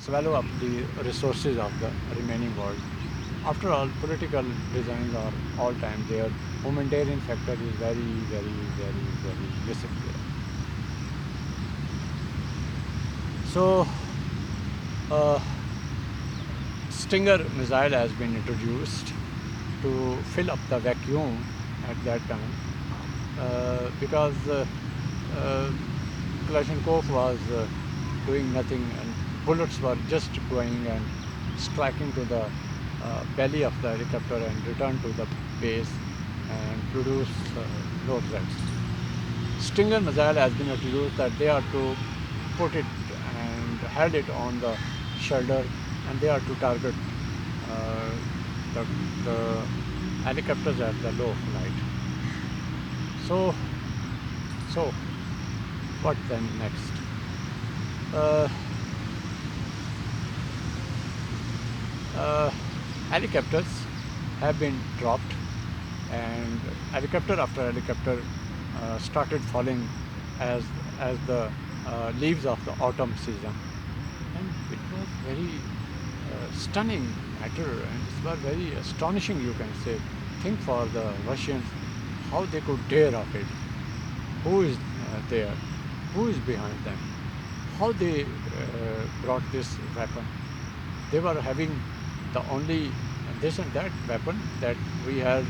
swallow up the resources of the remaining world. After all, political designs are all time there. Humanitarian factor is very, very, very, very missing there. So, uh, Stinger missile has been introduced to fill up the vacuum at that time because uh, Kalashnikov was doing nothing and bullets were just going and striking to the belly of the helicopter and return to the base and produce no results. Stinger missile has been introduced that they are to put it and held it on the shoulder and they are to target the helicopters at the low flight. So what then next? Helicopters have been dropped and helicopter after helicopter started falling as the leaves of the autumn season, and it was very stunning matter and it was very astonishing, you can say. Think for the Russians how they could dare of it. Who is there? Who is behind them? How they brought this weapon? They were having the only this and that weapon that we had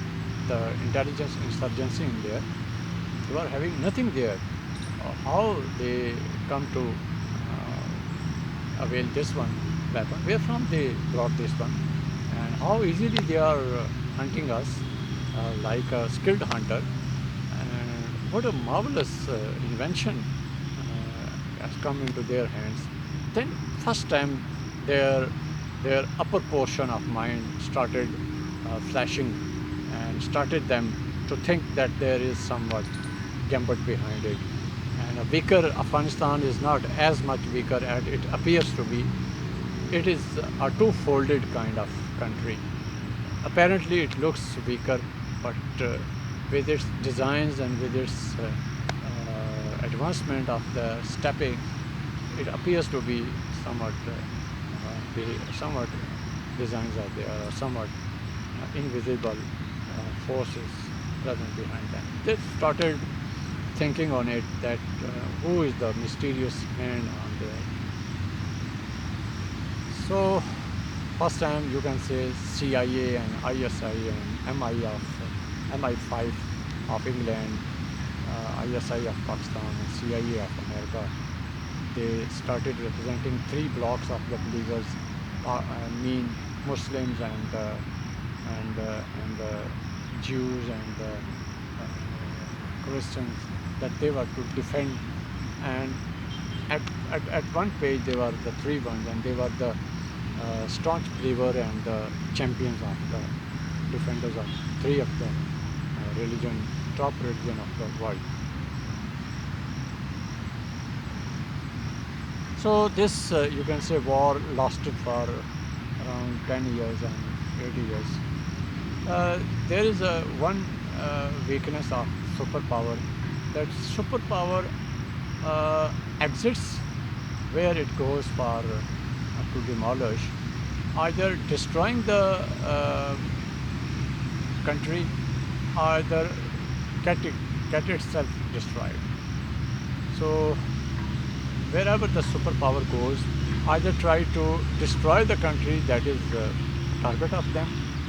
the intelligence insurgency in there. They were having nothing there. How they come to avail this one weapon? Where from they brought this one? And how easily they are hunting us like a skilled hunter. And what a marvelous invention has come into their hands. Then first time their upper portion of mind started flashing and started them to think that there is somewhat gambit behind it. And a weaker Afghanistan is not as much weaker as it appears to be. It is a two-folded kind of country. Apparently it looks weaker, but with its designs and with its advancement of the stepping, it appears to be somewhat designs are there, somewhat invisible forces present behind them. They started thinking on it that who is the mysterious hand on there. So first time you can say CIA and ISI and MI5 of England, ISI of Pakistan and CIA of America, they started representing three blocks of the believers, mean Muslims and Jews and Christians, that they were to defend. And at one page they were the three ones, and they were the staunch believer and the champions of the defenders of three of the top religion of the world. So this you can say war lasted for around 10 years and 80 years. There is one weakness of superpower, that superpower exists where it goes for to demolish, either destroying the country, either get itself destroyed. So wherever the superpower goes, either try to destroy the country that is the target of them,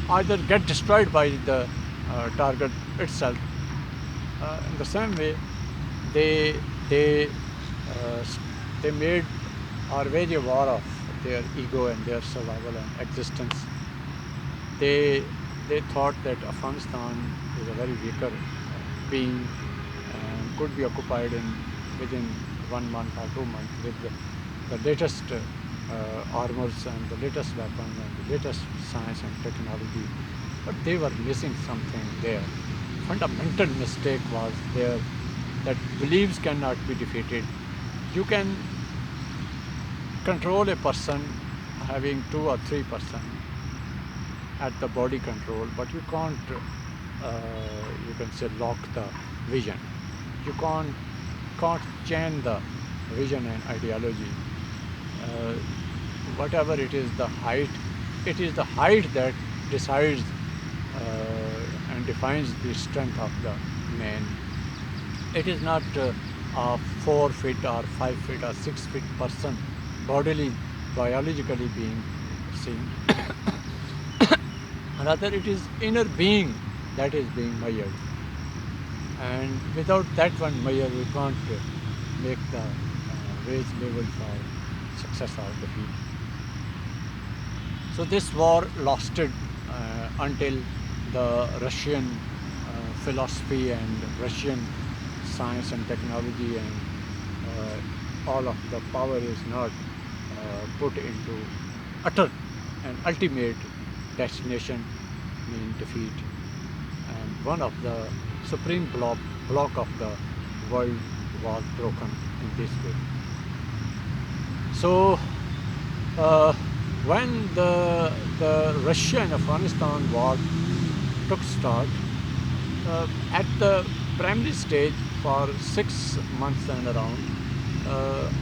either get destroyed by the target itself. In the same way, they made or wage a war of their ego and their survival and existence. They thought that Afghanistan is a very weaker being and could be occupied within 1 month or 2 months with the latest armors and the latest weapons and the latest science and technology. But they were missing something there. Fundamental mistake was there, that beliefs cannot be defeated. You can control a person having 2 or 3% at the body control, but you can't, you can say, lock the vision. You can't change the vision and ideology. whatever it is the height that decides and defines the strength of the man. It is not a 4 feet or 5 feet or 6 feet person bodily, biologically being seen. Rather, it is inner being that is being measured. And without that one measure, we can't make the raise level for success or defeat. So this war lasted until the Russian philosophy and Russian science and technology and all of the power is not put into utter and ultimate destination, mean defeat. And one of the supreme block of the world was broken in this way. So when the Russia and Afghanistan war took start, at the primary stage for 6 months and around,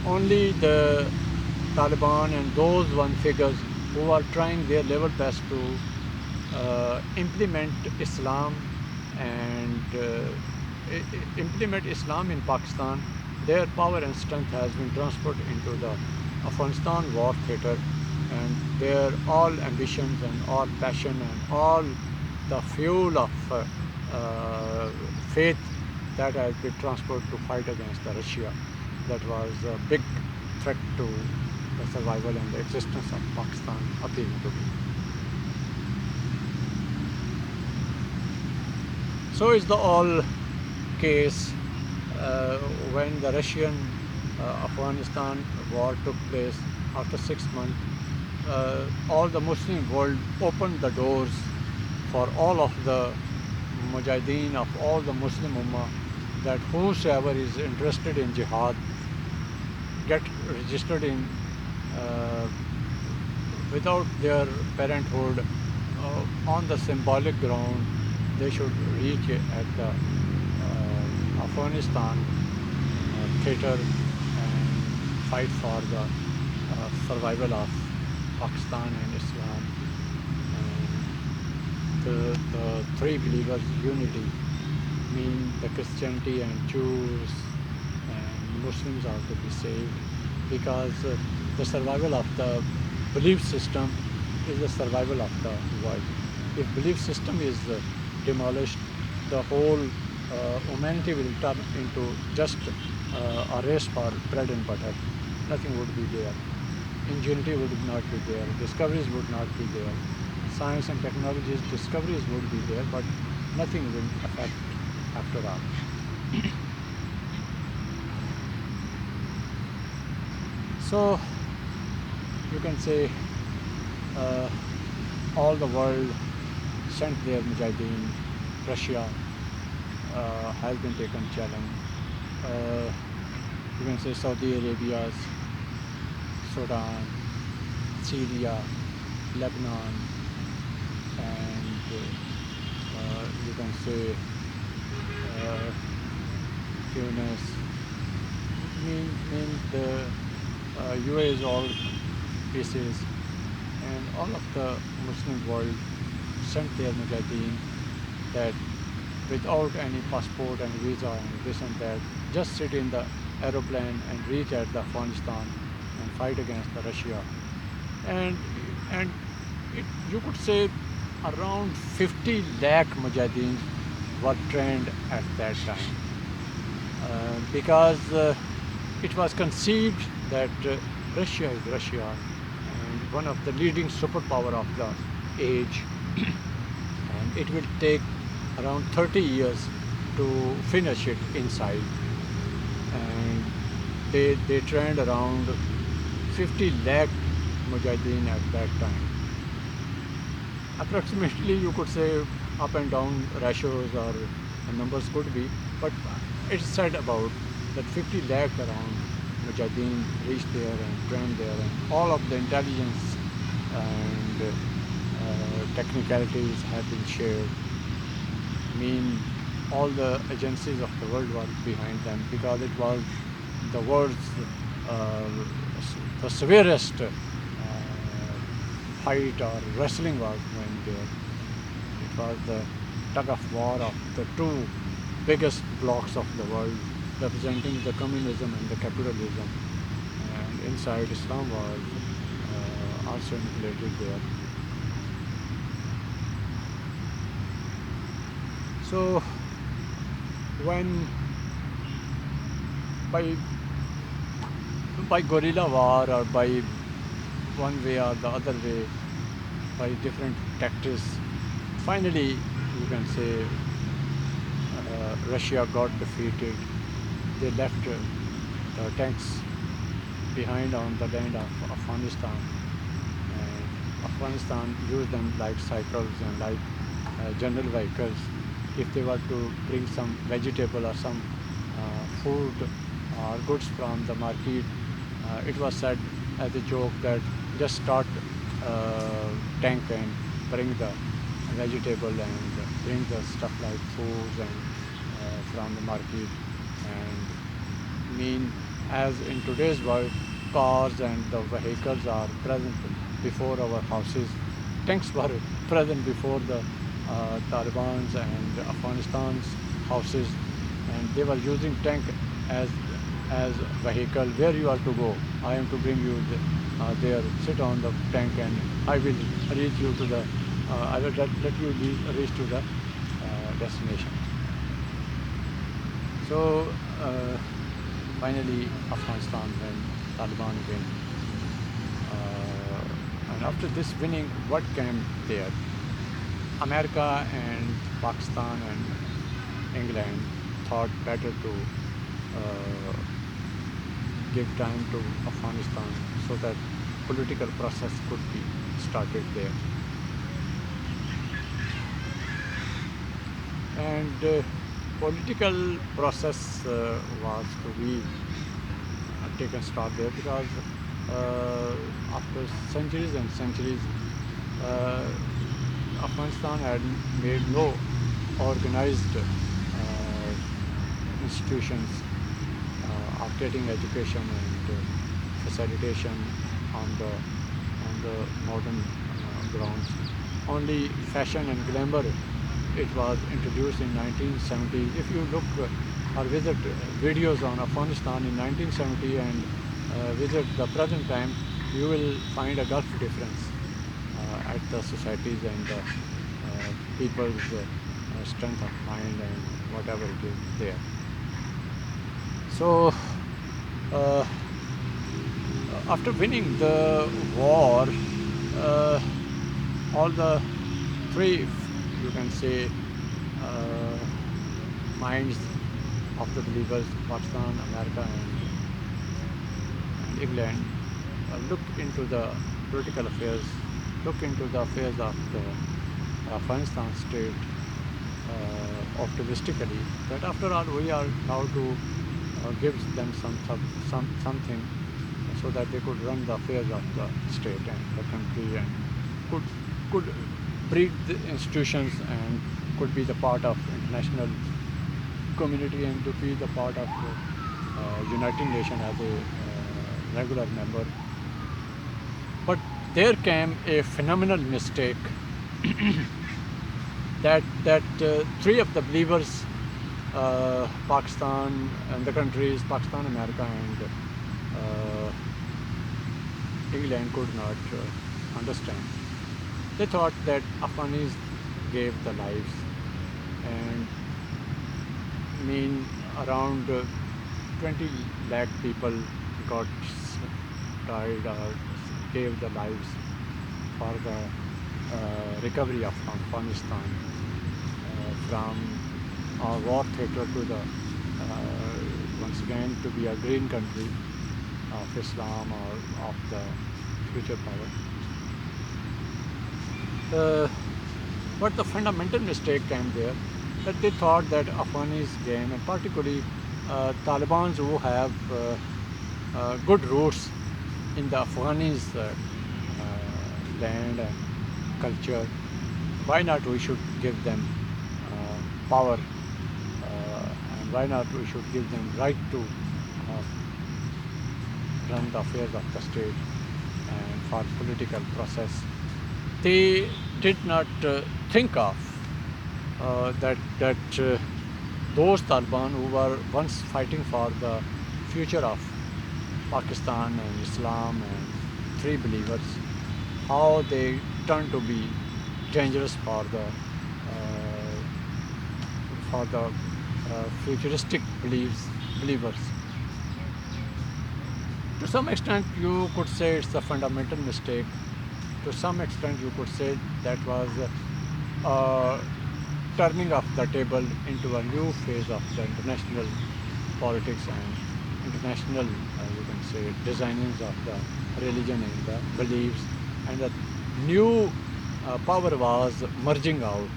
only the Taliban and those one figures who are trying their level best to implement Islam and implement Islam in Pakistan, their power and strength has been transferred into the Afghanistan war theatre, and their all ambitions and all passion and all the fuel of faith that has been transferred to fight against the Russia. That was a big threat to the survival and the existence of Pakistan appearing to be. So is the all case when the Russian Afghanistan war took place after 6 months. All the Muslim world opened the doors for all of the mujahideen of all the Muslim Ummah, that whosoever is interested in jihad get registered in without their parenthood on the symbolic ground. They should reach at the Afghanistan theatre and fight for the survival of Pakistan and Islam. And the three believers unity, mean the Christianity and Jews and Muslims are to be saved, because the survival of the belief system is the survival of the world. If belief system is demolished, the whole humanity will turn into just a race for bread and butter. Nothing would be there. Ingenuity would not be there. Discoveries would not be there. Science and technologies discoveries would be there, but nothing will affect after all. So you can say all the world sent their mujahideen. Russia has been taken challenge. You can say Saudi Arabia, Sudan, Syria, Lebanon, and you can say Tunis. Mean the UA is all pieces, and all of the Muslim world sent their mujahideen that without any passport and visa and this and that, just sit in the aeroplane and reach at the Afghanistan and fight against the Russia. And you could say around 50 lakh mujahideen were trained at that time, because it was conceived that Russia is Russia and one of the leading superpower of the age, and it will take around 30 years to finish it inside. And they trained around 50 lakh mujahideen at that time. Approximately, you could say up and down ratios or numbers could be, but it's said about that 50 lakh around mujahideen reached there and trained there, and all of the intelligence and technicalities have been shared. Mean all the agencies of the world were behind them, because it was the world's the severest fight or wrestling was going there. It was the tug of war of the two biggest blocks of the world, representing the communism and the capitalism. And inside, Islam was also included there. So when by guerrilla war or by one way or the other way, by different tactics, finally you can say Russia got defeated. They left the tanks behind on the land of Afghanistan, and Afghanistan used them like cycles and like general vehicles. If they were to bring some vegetable or some food or goods from the market, it was said as a joke that just start tank and bring the vegetable and bring the stuff like foods and from the market. And mean, as in today's world, cars and the vehicles are present before our houses. Tanks were present before the Taliban's and Afghanistan's houses, and they were using tank as vehicle. Where you are to go, I am to bring you there. Sit on the tank, and I will reach you to the. I will let you reach to the destination. So finally, Afghanistan when Taliban win, and after this winning, what came there? America and Pakistan and England thought better to give time to Afghanistan so that political process could be started there. And political process was to be taken start there because after centuries and centuries, Afghanistan had made no organized institutions of getting education and facilitation on the modern grounds. Only fashion and glamour, it was introduced in 1970. If you look or visit videos on Afghanistan in 1970 and visit the present time, you will find a gulf difference at the societies and the people's strength of mind and whatever it is there. So after winning the war, all the three, you can say, minds of the believers, Pakistan, America and England, look into the political affairs, look into the affairs of the Afghanistan state optimistically, that after all we are now to give them something so that they could run the affairs of the state and the country and could breed the institutions and could be the part of international community and to be the part of United Nations as a regular member. But there came a phenomenal mistake that three of the believers, Pakistan and the countries, Pakistan, America and England could not understand. They thought that Afghanis gave the lives and around 20 lakh people got died or gave the lives for the recovery of Afghanistan from a war theater to the once again to be a green country of Islam or of the future power. But the fundamental mistake came there, that they thought that Afghanis game, and particularly Talibans who have good roots in the Afghanis land and culture, why not we should give them power and why not we should give them right to run the affairs of the state and for political process they did not think of that those Taliban who were once fighting for the future of Pakistan and Islam and free believers, how they turned to be dangerous for the futuristic believers. To some extent, you could say it's a fundamental mistake. To some extent, you could say that was turning of the table into a new phase of the international politics and international, you can say, designings of the religion and the beliefs. And the new power was merging out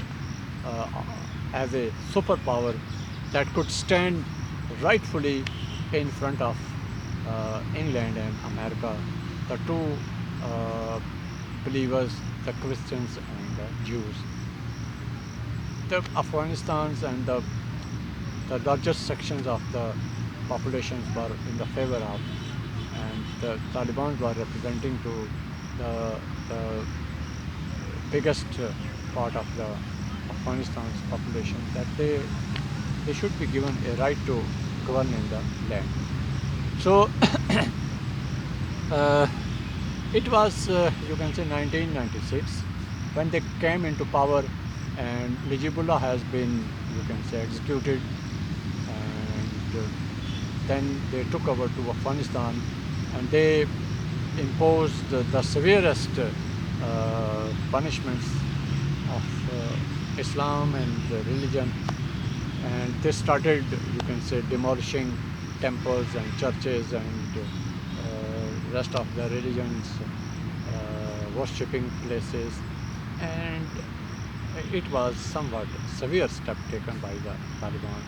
as a superpower that could stand rightfully in front of England and America, the two believers, the Christians and the Jews. The Afghanistans and the largest sections of the populations were in the favor of, and the Taliban were representing to the biggest part of the Afghanistan's population, that they should be given a right to govern in the land. So it was, you can say, 1996 when they came into power, and Najibullah has been, you can say, executed, and then they took over to Afghanistan, and they imposed the severest punishments of Islam and religion, and they started, you can say, demolishing temples and churches and rest of the religions, worshipping places, and it was somewhat severe step taken by the Taliban.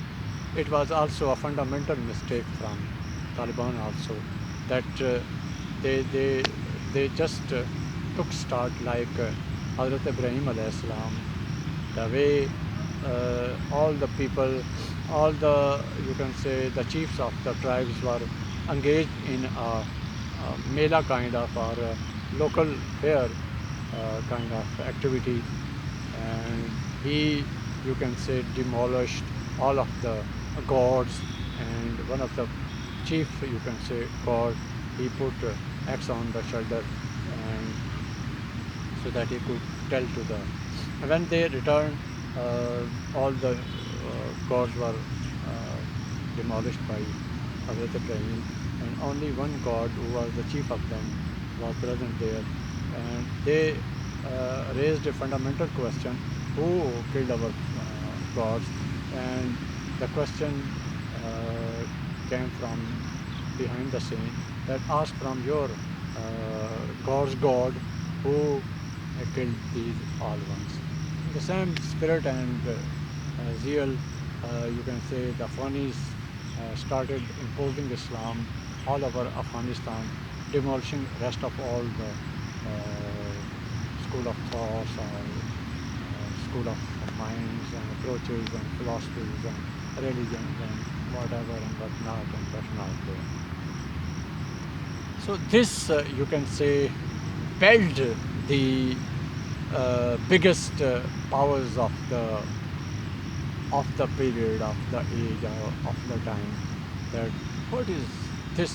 It was also a fundamental mistake from Taliban also, that they just took start like Hazrat Ibrahim alayhi salam, the way all the people, all the, you can say, the chiefs of the tribes were engaged in a mela kind of, or a local fair kind of activity, and he, you can say, demolished all of the gods, and one of the chief, you can say, god, he put axe on the shoulder, and so that he could tell to the, when they returned, all the gods were demolished by Hazrat Ibrahim, and only one god, who was the chief of them, was present there, and they raised a fundamental question: who killed our gods? And the question came from behind the scene, that asked from your god's god, who killed these all ones. In the same spirit and zeal, you can say, the Afghanis started imposing Islam all over Afghanistan, demolishing rest of all the school of thoughts, or school of minds and approaches and philosophies and religions and whatever and whatnot and whatnot there. So this, you can say, built the biggest powers of the period, of the age, of the time, that what is this,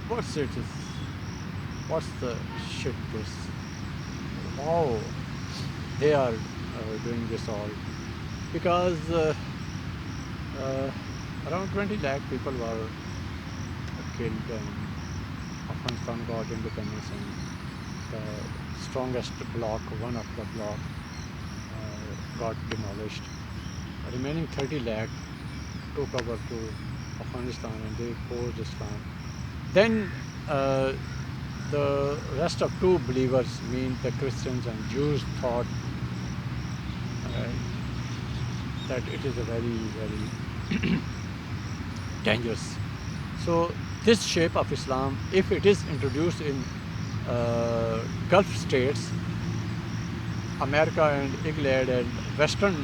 what's it is, what's the shit this, how they are doing this all, because around 20 lakh people were killed, and Afghanistan got independence, and the strongest bloc, one of the bloc, got demolished. The remaining 30 lakh took over to Afghanistan, and they imposed Islam. Then the rest of two believers, mean the Christians and Jews, thought that it is a very, very dangerous. So this shape of Islam, if it is introduced in Gulf states, America and England and Western,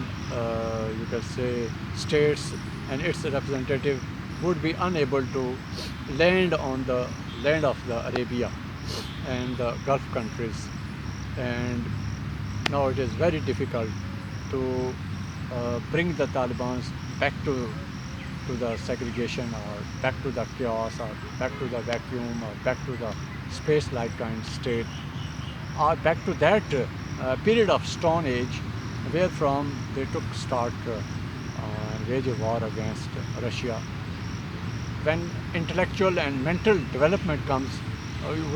you can say, states, and its representative would be unable to land on the land of the Arabia and the Gulf countries. and now it is very difficult to bring the Taliban back to the segregation, or back to the chaos, or back to the vacuum, or back to the space-like kind state, or back to that period of Stone Age, where from they took start wage a war against Russia. When intellectual and mental development comes,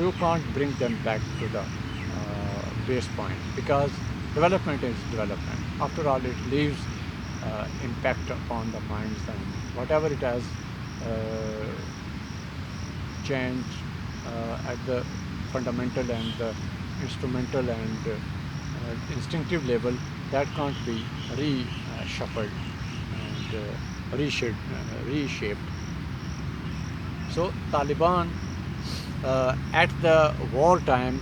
you can't bring them back to the base point, because development is development. After all, it leaves impact upon the minds, and whatever it has changed at the fundamental and the instrumental and instinctive level, that can't be reshuffled and reshaped. So Taliban at the wartime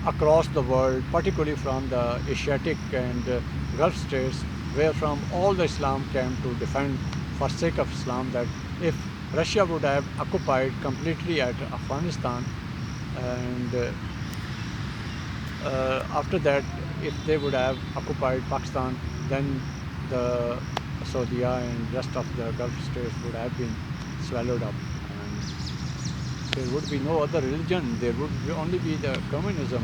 across the world, particularly from the Asiatic and Gulf states, where from all the Islam came to defend for sake of Islam, that if Russia would have occupied completely at Afghanistan, and after that, if they would have occupied Pakistan, then the Saudi and rest of the Gulf states would have been swallowed up. And there would be no other religion. There would only be the communism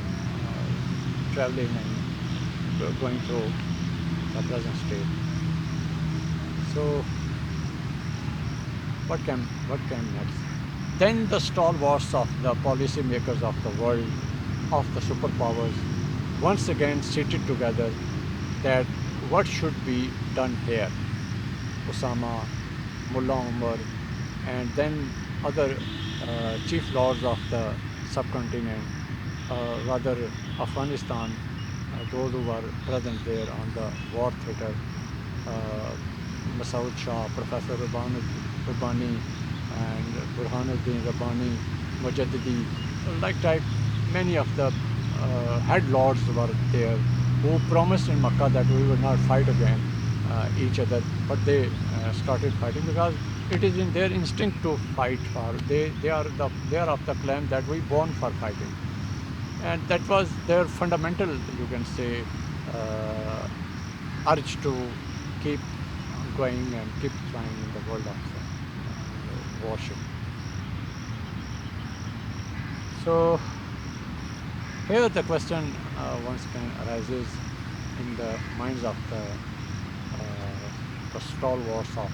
traveling and going through the present state. So what came next? Then the stalwarts of the policymakers of the world, of the superpowers, once again seated together that what should be done here. Osama, Mullah Umar, and then other chief lords of the subcontinent, rather Afghanistan, those who were present there on the war theatre, Masoud Shah, Professor Rabbani, and Burhanuddin Rabbani, Mujaddidi, like type, many of the head lords were there, who promised in Makkah that we would not fight against each other, but they started fighting because it is in their instinct to fight for. They are of the claim that we born for fighting, and that was their fundamental, you can say, urge to keep going and keep trying in the world of warship. So here the question once again arises in the minds of the stalwarts of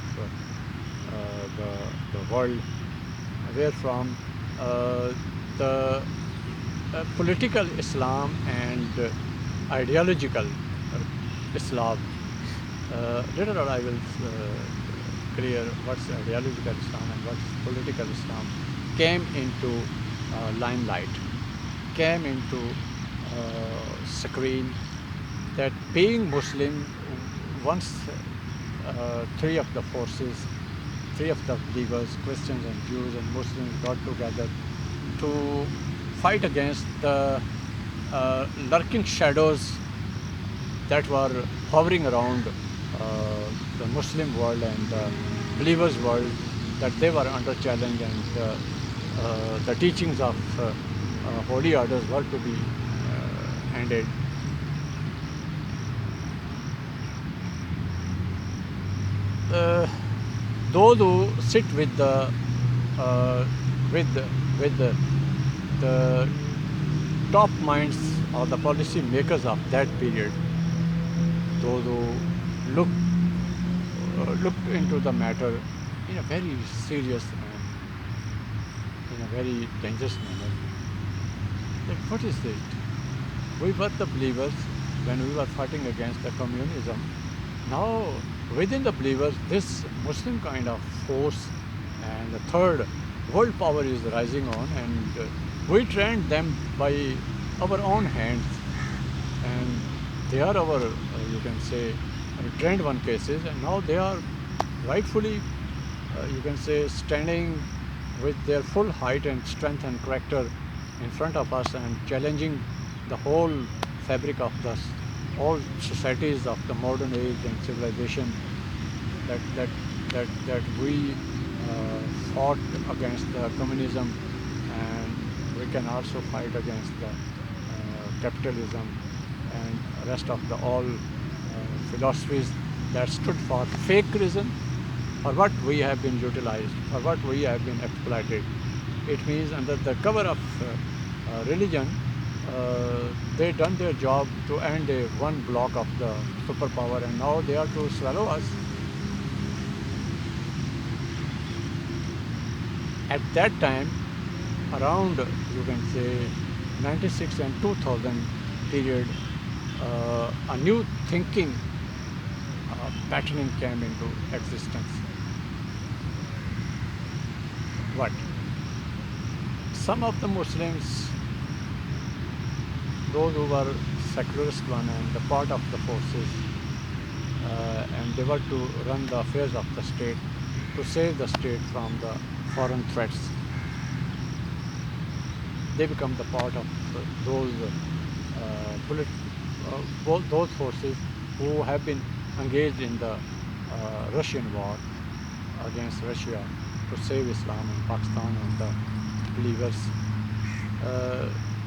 the world, where from the political Islam and ideological Islam. Later on I will clear what's ideological Islam and what's political Islam, came into limelight, came into screen, that being Muslim, once three of the forces, three of the believers, Christians and Jews and Muslims, got together to fight against the lurking shadows that were hovering around the Muslim world and the believers' world, that they were under challenge, and the teachings of holy orders were to be ended. Those who sit with the top minds or the policy makers of that period, those who looked into the matter in a very serious and in a very dangerous manner. That what is it? We were the believers when we were fighting against the communism. Now, within the believers, this Muslim kind of force and the third world power is rising on, and we trained them by our own hands, and they are our, you can say, trained one cases, and now they are rightfully, you can say, standing with their full height and strength and character in front of us and challenging the whole fabric of all societies of the modern age and civilization, that we fought against the communism, and we can also fight against the capitalism, and rest of the all philosophies that stood for fake reason, for what we have been utilized, for what we have been exploited. It means under the cover of religion, they done their job to end one block of the superpower, and now they are to swallow us. At that time, around, you can say, 96 and 2000 period, a new thinking patterning came into existence. What? Some of the Muslims, those who were secularist one and the part of the forces, and they were to run the affairs of the state, to save the state from the foreign threats. They become the part of those those forces who have been engaged in the Russian war against Russia to save Islam in Pakistan and the believers.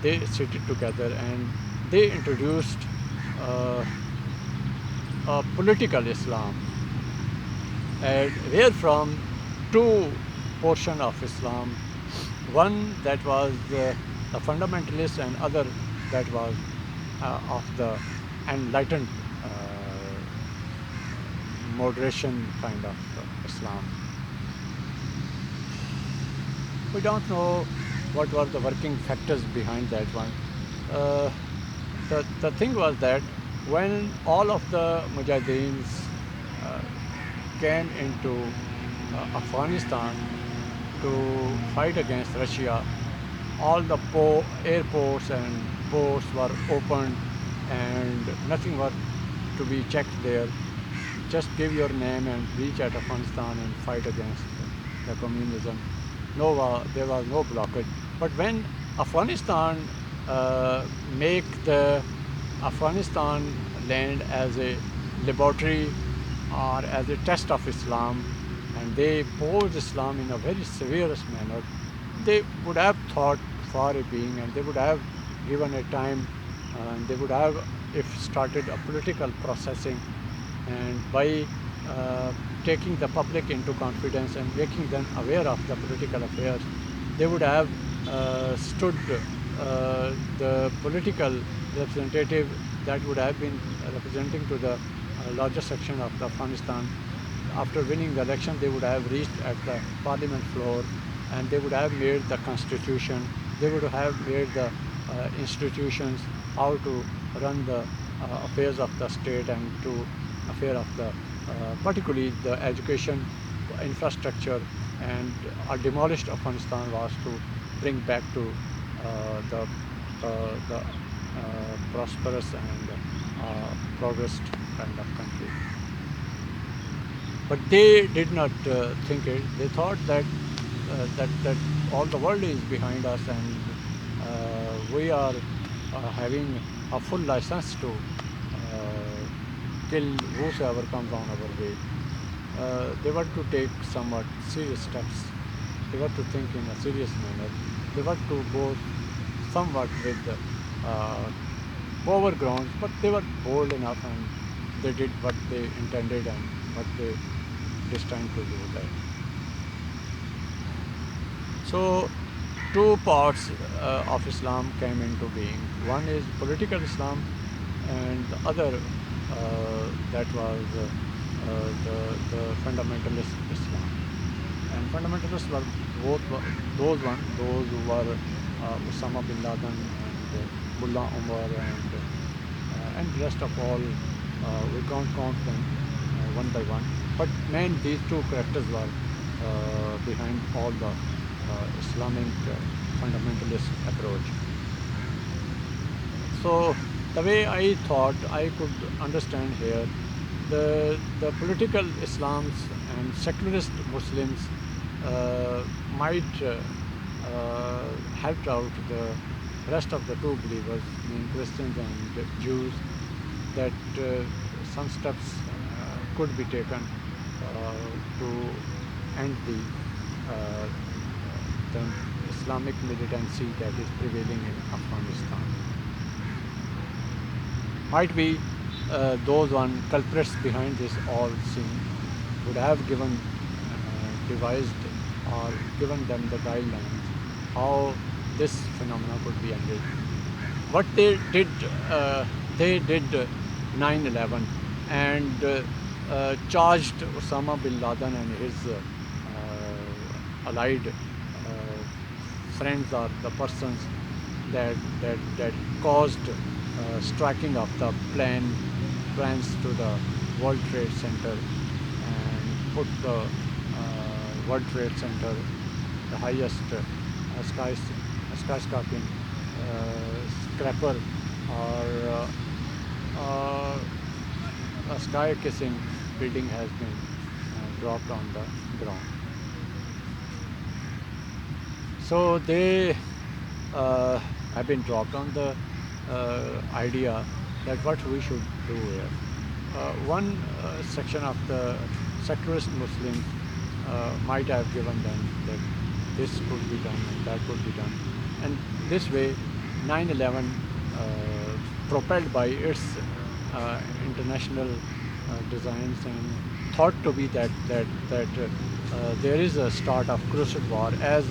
They seated together and they introduced a political Islam, and wherefrom two portion of Islam, one that was the fundamentalist and other that was of the enlightened moderation kind of Islam. We don't know what were the working factors behind that one. The thing was that when all of the Mujahideens came into Afghanistan to fight against Russia, all the airports and ports were opened and nothing was to be checked there. Just give your name and reach at Afghanistan and fight against the communism. No, there was no blockage. But when Afghanistan make the Afghanistan land as a laboratory or as a test of Islam, and they posed Islam in a very severest manner, they would have thought far a being, and they would have given a time, and they would have, if started a political processing, and by taking the public into confidence and making them aware of the political affairs, they would have stood the political representative that would have been representing to the larger section of Afghanistan. After winning the election, they would have reached at the parliament floor, and they would have made the constitution, they would have made the institutions, how to run the affairs of the state and to affair of the particularly the education infrastructure, and a demolished Afghanistan was to bring back to the prosperous and progressed kind of country. But they did not think it. They thought that that all the world is behind us, and we are having a full license to kill whosoever comes on our way. They were to take somewhat serious steps. They were to think in a serious manner. They were to go somewhat with over grounds, but they were bold enough, and they did what they intended and what they destined to do that. So two parts of Islam came into being. One is political Islam, and the other that was the fundamentalist Islam. And fundamentalists were both those who were Osama bin Laden and Mullah Omar and rest of all. We can't count them one by one. But main these two characters were behind all the Islamic fundamentalist approach. So the way I thought I could understand here, the political Islams and secularist Muslims might help out the rest of the true believers, meaning Christians and Jews, that some steps could be taken to end the Islamic militancy that is prevailing in Afghanistan. Might be those one culprits behind this all scene would have given, devised or given them the guidelines how this phenomena could be ended. What they did 9/11 and charged Osama bin Laden and his allied friends or the persons that caused striking of the plans to the World Trade Center and put the World Trade Center, the highest skyscraping scraper or a sky-kissing building has been dropped on the ground. So they have been dropped on the idea that what we should do here. One section of the secularist Muslims might have given them that this could be done and that could be done. And this way, 9/11, propelled by its international designs and thought to be that there is a start of Crusade War, as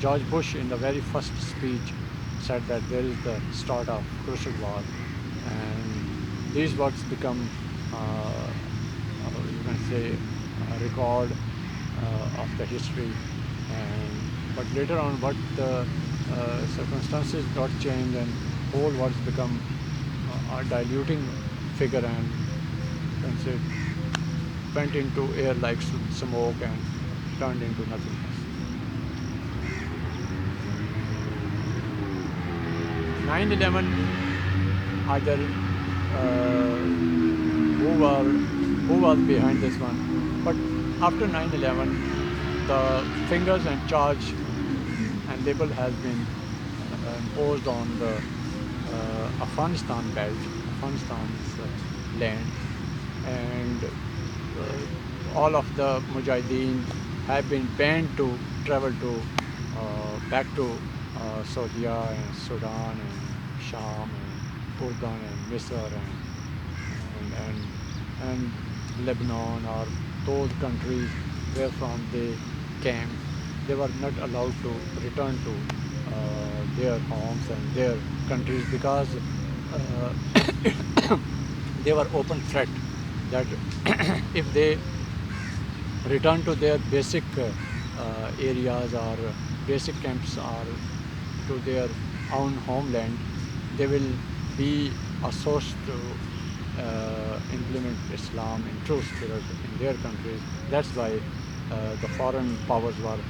George Bush in the very first speech said that there is the start of Crusade War, and these words become, you can say, a record of the history. But later on, what the circumstances got changed and whole words become a diluting figure, and you can say went into air like smoke and turned into nothingness. 9/11, either who was behind this one, but after 9/11, the fingers and charge and label has been imposed on the Afghanistan belt, Afghanistan's land, and all of the Mujahideen have been banned to travel to back to Saudi and Sudan and Sham and Urdun and Misr and Lebanon, or those countries where from they came. They were not allowed to return to their homes and their countries because they were open threat that if they return to their basic areas or basic camps or to their own homeland, they will be a source to implement Islam in true spirit in their countries. That's why the foreign powers were